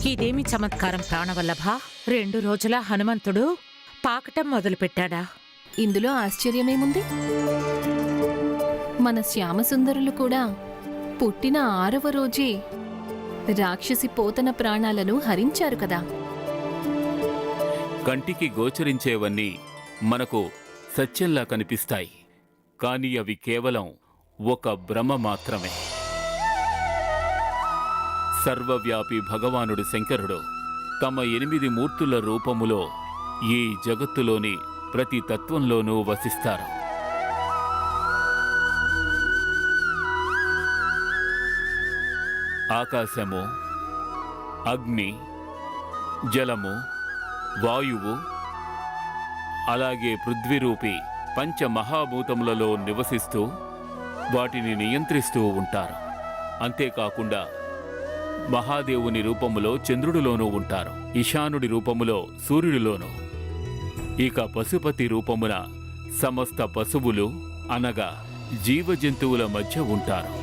ఇదేమి చమత్కారం ప్రాణవల్లభ! 2 రోజుల హనుమంతుడు పాకటం మొదలుపెట్టాడా? ఇందులో ఆశ్చర్యమేముంది? మన శ్యామసుందరులు కూడా పుట్టిన 6వ రోజే రాక్షసి పోతన ప్రాణాలను హరించారు కదా. కంటికి గోచరించేవన్నీ మనకు సత్యంలా కనిపిస్తాయి, కానీ అవి కేవలం ఒక భ్రమ మాత్రమే. సర్వవ్యాపి భగవానుడు శంకరుడు తమ 8 మూర్తుల రూపములో ఈ జగత్తులోని ప్రతి తత్వంలోనూ వసిస్తారు. ఆకాశము, అగ్ని, జలము, వాయువు, అలాగే పృథ్వీరూపి పంచమహాభూతములలో నివసిస్తూ వాటిని నియంత్రిస్తూ ఉంటారు. అంతేకాకుండా మహాదేవుని రూపములో చంద్రుడిలోనూ ఉంటారు, ఈశానుడి రూపములో సూర్యుడిలోనూ, ఇక పశుపతి రూపమున సమస్త పశువులు అనగా జీవజంతువుల మధ్య ఉంటారు.